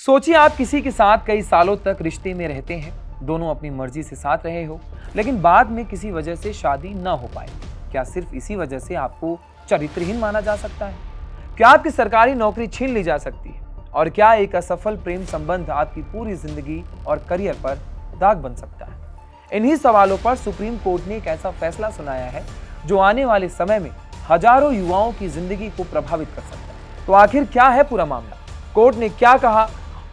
सोचिए आप किसी के साथ कई सालों तक रिश्ते में रहते हैं, दोनों अपनी मर्जी से साथ रहे हो, लेकिन बाद में किसी वजह से शादी न हो पाए। क्या सिर्फ इसी वजह से आपको चरित्रहीन माना जा सकता है? क्या आपकी सरकारी नौकरी छीन ली जा सकती है? और क्या एक असफल प्रेम संबंध आपकी पूरी जिंदगी और करियर पर दाग बन सकता है? इन्हीं सवालों पर सुप्रीम कोर्ट ने एक ऐसा फैसला सुनाया है जो आने वाले समय में हजारों युवाओं की जिंदगी को प्रभावित कर सकता है। तो आखिर क्या है पूरा मामला, कोर्ट ने क्या कहा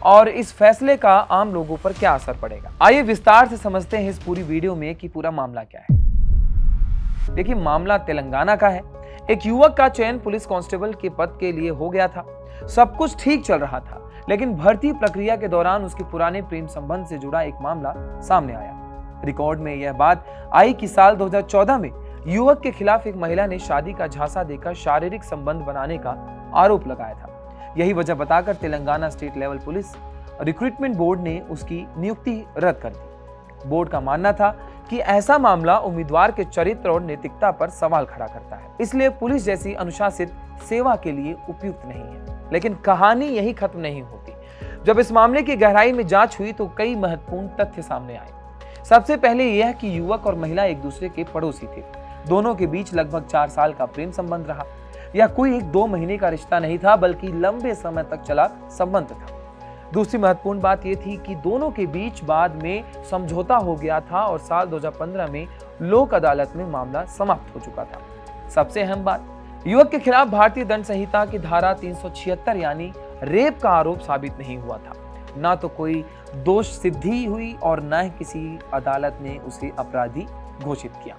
और इस फैसले का आम लोगों पर क्या असर पड़ेगा? आइए विस्तार से समझते हैं इस पूरी वीडियो में कि पूरा मामला क्या है। देखिए, मामला तेलंगाना का है। एक युवक का चयन पुलिस कांस्टेबल के पद के लिए हो गया था। सब कुछ ठीक चल रहा था, लेकिन भर्ती प्रक्रिया के दौरान उसके पुराने प्रेम संबंध से जुड़ा एक मामला सामने आया। रिकॉर्ड में यह बात आई कि साल 2014 में युवक के खिलाफ एक महिला ने शादी का झांसा देकर शारीरिक संबंध बनाने का आरोप लगाया था। यही वजह बताकर Telangana state level police recruitment board ने उसकी नियुक्ति रद्द कर दी। बोर्ड का मानना था कि ऐसा मामला उम्मीदवार के चरित्र और नैतिकता पर सवाल खड़ा करता है, इसलिए पुलिस जैसी अनुशासित सेवा के लिए उपयुक्त नहीं है। लेकिन कहानी यही खत्म नहीं होती। जब इस मामले की गहराई में जांच हुई तो कई महत्वपूर्ण तथ्य सामने आए। सबसे पहले यह कि युवक और महिला एक दूसरे के पड़ोसी थे। दोनों के बीच लगभग 4 साल का प्रेम संबंध रहा। यह कोई 1-2 महीने का रिश्ता नहीं था, बल्कि लंबे समय तक चला संबंध था। दूसरी महत्वपूर्ण बात यह थी कि दोनों के बीच बाद में समझौता हो गया था और साल 2015 में लोक अदालत में मामला समाप्त हो चुका था। सबसे अहम बात, युवक के खिलाफ भारतीय दंड संहिता की धारा 376 यानी रेप का आरोप साबित नहीं हुआ था। ना तो कोई दोष सिद्धि हुई और न ही किसी अदालत ने उसे अपराधी घोषित किया।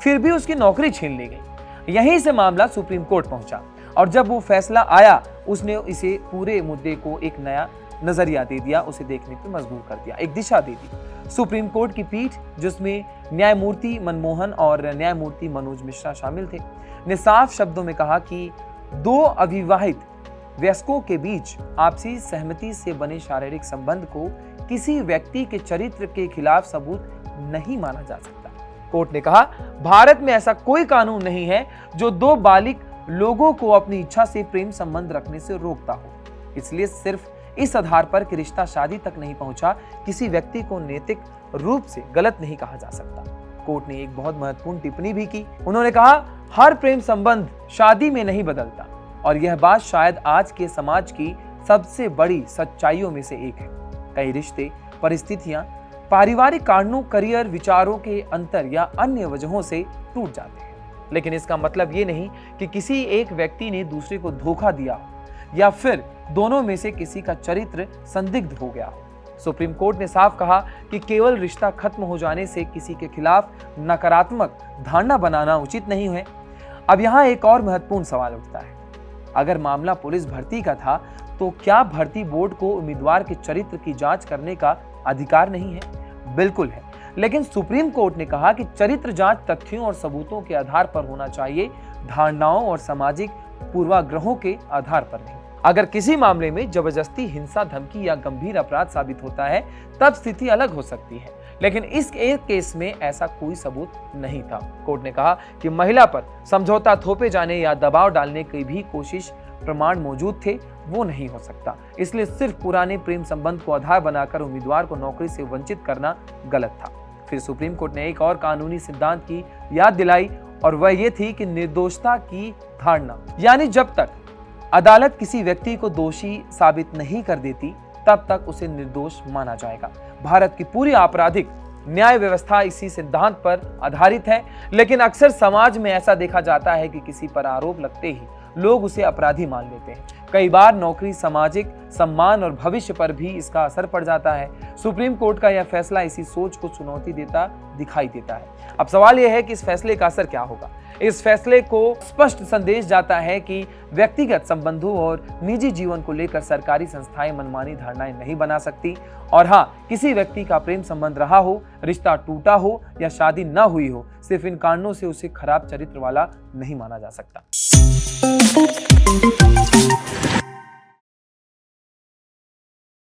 फिर भी उसकी नौकरी छीन ली गई। यहीं से मामला सुप्रीम कोर्ट पहुंचा और जब वो फैसला आया, उसने इसे पूरे मुद्दे को एक नया नजरिया दे दिया, उसे देखने पर मजबूर कर दिया, एक दिशा दे दी। सुप्रीम कोर्ट की पीठ, जिसमें न्यायमूर्ति मनमोहन और न्यायमूर्ति मनोज मिश्रा शामिल थे, ने साफ शब्दों में कहा कि 2 अविवाहित वयस्कों के बीच आपसी सहमति से बने शारीरिक संबंध को किसी व्यक्ति के चरित्र के खिलाफ सबूत नहीं माना जा सकता। कोर्ट ने कहा, भारत में ऐसा कोई कानून नहीं है जो 2 बालिग लोगों को अपनी इच्छा से प्रेम संबंध रखने से रोकता हो। इसलिए सिर्फ इस आधार पर कि रिश्ता शादी तक नहीं पहुंचा, किसी व्यक्ति को नैतिक रूप से गलत नहीं कहा जा सकता। कोर्ट ने एक बहुत महत्वपूर्ण टिप्पणी भी की। उन्होंने कहा, हर प्रेम संबंध शादी में नहीं बदलता, और यह बात शायद आज के समाज की सबसे बड़ी सच्चाइयों में से एक है। कई रिश्ते, परिस्थितियां, पारिवारिक कारणों, करियर, विचारों के अंतर या अन्य वजहों से टूट जाते हैं। लेकिन इसका मतलब ये नहीं कि किसी एक व्यक्ति ने दूसरे को धोखा दिया हो या फिर दोनों में से किसी का चरित्र संदिग्ध हो गया हो। सुप्रीम कोर्ट ने साफ कहा कि केवल रिश्ता खत्म हो जाने से किसी के खिलाफ नकारात्मक धारणा बनाना उचित नहीं है। अब यहाँ एक और महत्वपूर्ण सवाल उठता है, अगर मामला पुलिस भर्ती का था तो क्या भर्ती बोर्ड को उम्मीदवार के चरित्र की जांच करने का अधिकार नहीं है? बिल्कुल है, लेकिन सुप्रीम कोर्ट ने कहा कि चरित्र जांच तथ्यों और सबूतों के आधार पर होना चाहिए, धारणाओं और सामाजिक पूर्वाग्रहों के आधार पर नहीं। अगर किसी मामले में जबरदस्ती, हिंसा, धमकी या गंभीर अपराध साबित होता है, तब स्थिति अलग हो सकती है, लेकिन इस एक केस में ऐसा कोई सबूत नहीं था। कोर्ट ने कहा कि महिला पर समझौता थोपे जाने या दबाव डालने की भी कोशिश प्रमाण मौजूद थे, वो नहीं हो सकता। इसलिए सिर्फ पुराने प्रेम संबंध को आधार बनाकर उम्मीदवार को नौकरी से वंचित करना गलत था। फिर सुप्रीम कोर्ट ने एक और कानूनी सिद्धांत की याद दिलाई, और वह ये थी कि निर्दोषता की धारणा, यानी जब तक अदालत किसी व्यक्ति को दोषी साबित नहीं कर देती, तब तक उसे निर्दोष माना जाएगा। भारत की पूरी आपराधिक न्याय व्यवस्था इसी सिद्धांत पर आधारित है, लेकिन अक्सर समाज में ऐसा देखा जाता है कि किसी पर आरोप लगते ही लोग उसे अपराधी मान लेते हैं। कई बार नौकरी, सामाजिक सम्मान और भविष्य पर भी इसका असर पड़ जाता है। सुप्रीम कोर्ट का यह फैसला इसी सोच को चुनौती देता दिखाई देता है। अब सवाल यह है कि इस फैसले का असर क्या होगा। इस फैसले को स्पष्ट संदेश जाता है कि व्यक्तिगत संबंधों और निजी जीवन को लेकर सरकारी संस्थाएं मनमानी धारणाएं नहीं बना सकती। और हाँ, किसी व्यक्ति का प्रेम संबंध रहा हो, रिश्ता टूटा हो या शादी न हुई हो, सिर्फ इन कारणों से उसे खराब चरित्र वाला नहीं माना जा सकता।